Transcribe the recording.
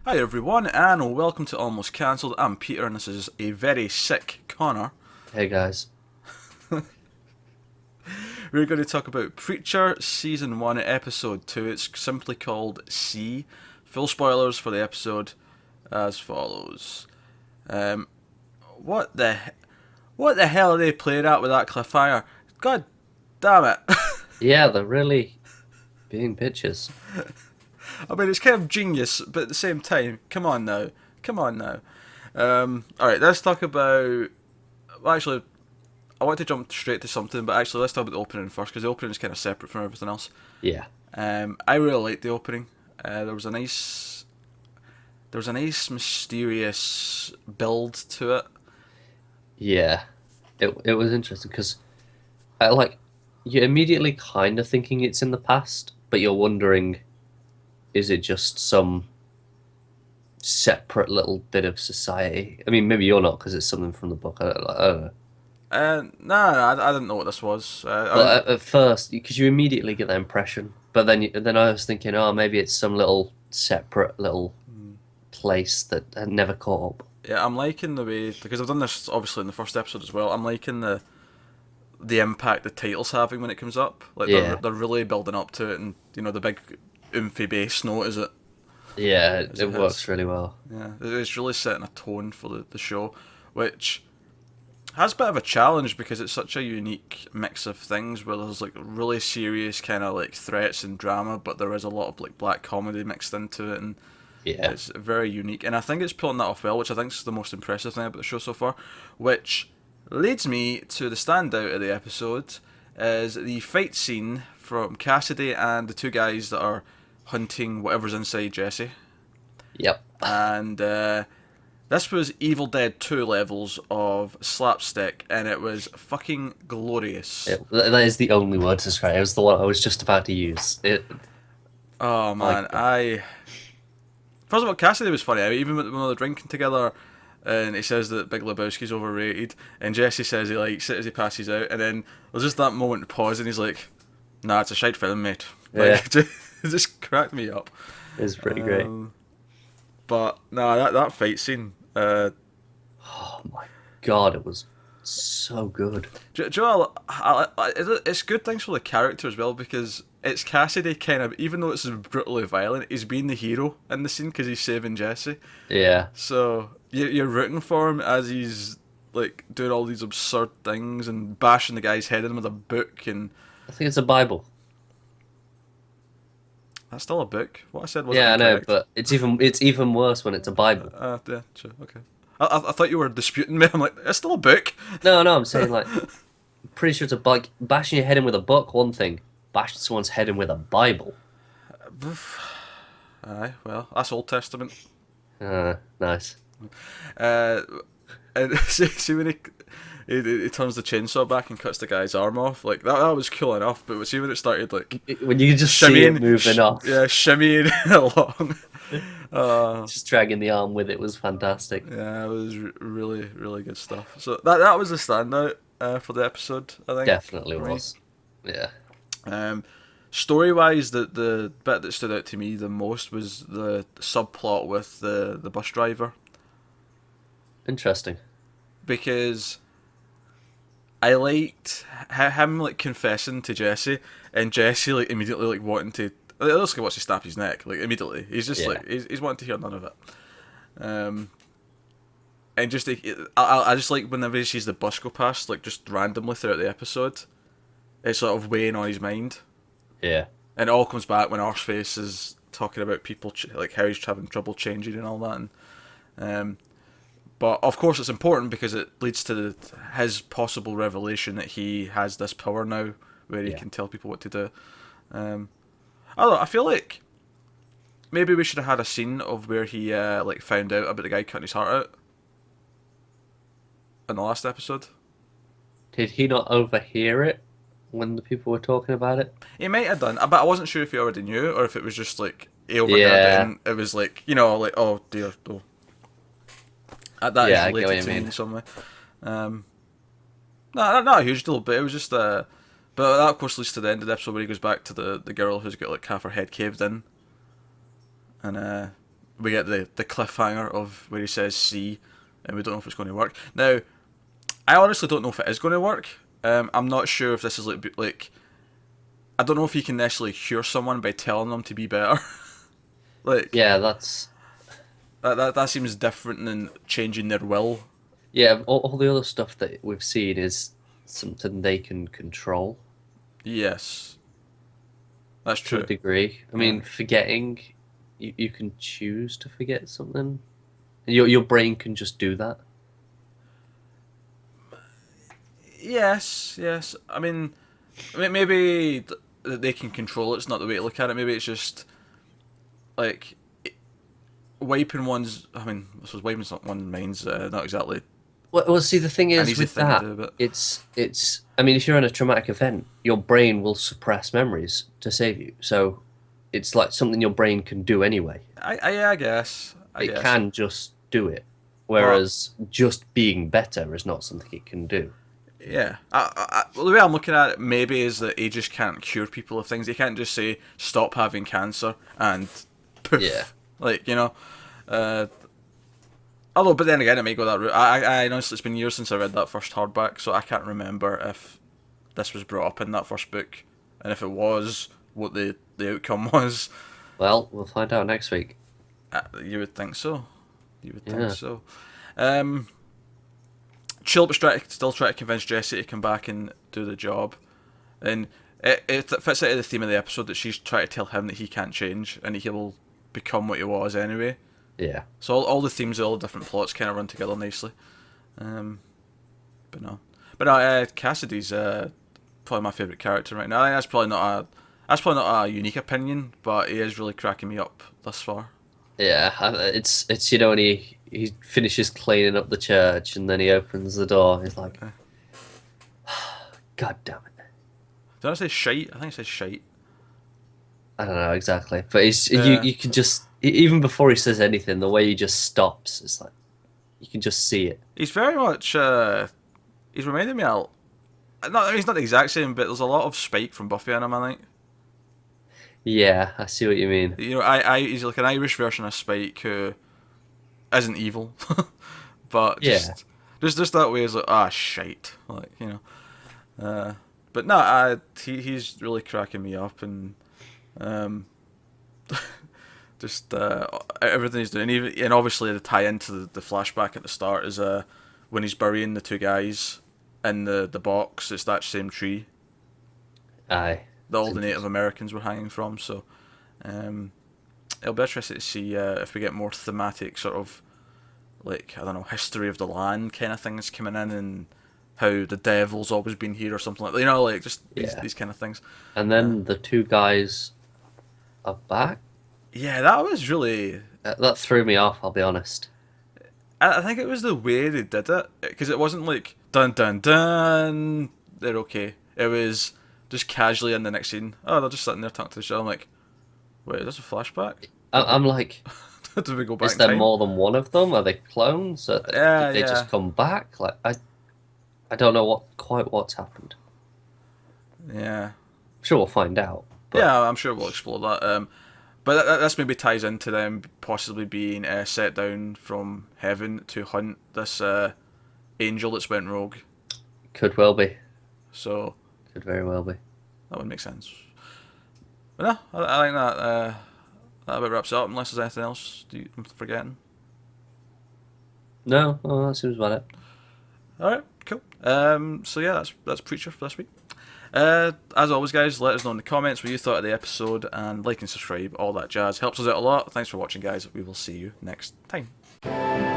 Hi everyone, and welcome to Almost Cancelled. I'm Peter, and this is a very sick Connor. Hey guys. We're going to talk about Preacher Season 1, Episode 2. It's simply called C. Full spoilers for the episode as follows. Um, what the what the hell are they playing at with that cliffhanger? God damn it! Yeah, they're really being bitches. I mean, it's kind of genius, but at the same time, come on now, come on now. All right, let's talk about. Well, actually, I want to jump straight to something, but actually, let's talk about the opening first because the opening is kind of separate from everything else. Yeah. I really liked the opening. There was a nice, mysterious build to it. Yeah. It was interesting because I like you're immediately kind of thinking it's in the past, but you're wondering, is it just some separate little bit of society? I mean, maybe you're not because it's something from the book. I don't know. Nah, I didn't know what this was. But at first, because you immediately get that impression, but then I was thinking, oh, maybe it's some little separate little place that had never caught up. Yeah, I'm liking the way because I've done this obviously in the first episode as well. I'm liking the impact the title's having when it comes up. Like Yeah. they're really building up to it, and the big oomphy bass note Yeah, as it it hits. works really well. Yeah, it's really setting a tone for the show, which has a bit of a challenge because it's such a unique mix of things where there's like really serious kind of like threats and drama, but there is a lot of like black comedy mixed into it, and Yeah. it's very unique. And I think it's pulling that off well, which I think is the most impressive thing about the show so far. Which leads me to the standout of the episode is the fight scene from Cassidy and the two guys that are hunting whatever's inside Jesse. Yep. And this was Evil Dead 2 levels of slapstick, and it was fucking glorious. That is the only word to describe it. It was the one I was just about to use. Oh My man, God. first of all, Cassidy was funny. I mean, even when they're drinking together, and he says that Big Lebowski's overrated, and Jesse says he likes it as he passes out, and then there's just that moment to pause, and he's like, "Nah, it's a shite film, mate." Yeah, Like, it just cracked me up. it's pretty great. Um, but nah, that fight scene. Oh my God, it was so good. Joel, it's good things for the character as well because it's Cassidy kind of, even though it's brutally violent, he's being the hero in the scene because he's saving Jesse. Yeah, So you're rooting for him as he's like doing all these absurd things and bashing the guy's head in with a book, and I think it's a Bible. that's still a book. What I said wasn't Yeah, I know, incorrect. but it's even worse when it's a Bible. Yeah, sure, okay. I thought you were disputing me. I'm like, it's still a book. No, no, I'm saying like, pretty sure it's a bug. Bashing your head in with a book, one thing. Bashing someone's head in with a Bible. Aye, well, that's Old Testament. Nice. Uh, and see when he turns the chainsaw back and cuts the guy's arm off, like that was cool enough. But see when it started like When you just see it moving off, yeah, shimmying along. just dragging the arm with it was fantastic. Yeah, it was really really good stuff. So that was a standout for the episode, I think. Definitely For me. was. Yeah. Um, Story wise, the bit that stood out to me the most was the subplot with the bus driver Interesting. because I liked him like confessing to Jesse, and Jesse like immediately like wanting to. It looks like he wants to snap his neck like immediately. He's just Yeah. like he's wanting to hear none of it. And just like, I just like whenever he sees the bus go past, like just randomly throughout the episode, it's sort of weighing on his mind, Yeah. and it all comes back when Arseface is talking about people like how he's having trouble changing and all that. And but of course it's important because it leads to his possible revelation that he has this power now, where he Yeah. can tell people what to do. I don't know. I feel like maybe we should have had a scene of where he like found out about the guy cutting his heart out in the last episode. Did he not overhear it when the people were talking about it? He might have done, but I wasn't sure if he already knew or if it was just like he overheard it Yeah. and it was like like oh dear, oh. That Yeah, is I get what related you to me mean. in some way. No, not a huge deal, but it was just but that of course leads to the end of the episode where he goes back to the girl who's got like half her head caved in, and we get the cliffhanger of where he says C, and we don't know if it's going to work. Now, I honestly don't know if it is going to work. I'm not sure if this is like I don't know if you can necessarily cure someone by telling them to be better. Like Yeah, that's that seems different than changing their will. yeah. All the other stuff that we've seen is something they can control Yes, that's to a true. degree. I Yeah. mean, forgetting, you can choose to forget something. Your brain can just do that. Yes, yes. Maybe they can control it. It's not the way to look at it. Maybe it's just like wiping one's. I suppose wiping one's mind's not exactly Well, see, the thing an is easy with thing to that, do, but it's. I mean, if you're in a traumatic event, your brain will suppress memories to save you. So, it's like something your brain can do anyway. I guess. I It guess. can just do it, But whereas just being better is not something it can do. yeah, well, the way I'm looking at it maybe is that he just can't cure people of things. He can't just say stop having cancer and Yeah. poof, like you know. Uh, Although, but then again, it might go that route. I honestly, it's been years since I read that first hardback, so I can't remember if this was brought up in that first book, and if it was, what the outcome was. Well, we'll find out next week. You would think so. You would think Yeah. so. Um, Chilp's still trying to convince Jessie to come back and do the job, and it fits into the theme of the episode that she's trying to tell him that he can't change and he will become what he was anyway. Yeah. So all the themes of all the different plots kind of run together nicely. Um, but no, Cassidy's probably my favourite character right now. I think that's probably not a unique opinion, but he is really cracking me up thus far. Yeah. It's when he finishes cleaning up the church and then he opens the door. He's like, God damn it. Did I say shite? I think I said shite. I don't know exactly, but he's Yeah. you can just even before he says anything, the way he just stops, it's like you can just see it. He's very much. He's reminded me of. He's not the exact same, but there's a lot of Spike from Buffy in him. I think. Yeah, I see what you mean. You know, he's like an Irish version of Spike who isn't evil, but Yeah, just that way is like shite, like you know. But no, he's really cracking me up, and um, just everything he's doing, even and obviously the tie into the flashback at the start is when he's burying the two guys in the box. It's that same tree aye. that all It's the Native interesting. Americans were hanging from. So it'll be interesting to see if we get more thematic sort of like I don't know history of the land kind of things coming in and how the devil's always been here or something like that. You know, like just Yeah, these kind of things. and Uh, then the two guys are back. yeah, that was really. That threw me off. I'll be honest. I think it was the way they did it because it wasn't like dun dun dun. They're okay. It was just casually in the next scene. Oh, they're just sitting there talking to each other. I'm like, wait, is this a flashback? I'm like, Did we go back is in there time? more than one of them? Are they clones? Yeah, Did they yeah, just come back? Like I don't know what's happened. yeah, I'm sure we'll find out. But yeah. I'm sure we'll explore that. But this maybe ties into them possibly being set down from heaven to hunt this angel that's went rogue. could well be. So Could very well be. that would make sense. But no, I think that that about wraps it up. Unless there's anything else I'm forgetting. No, oh, that seems about it. All right, cool. So yeah, that's Preacher for this week. As always, guys, let us know in the comments what you thought of the episode, and like and subscribe, all that jazz helps us out a lot. Thanks for watching, guys. We will see you next time.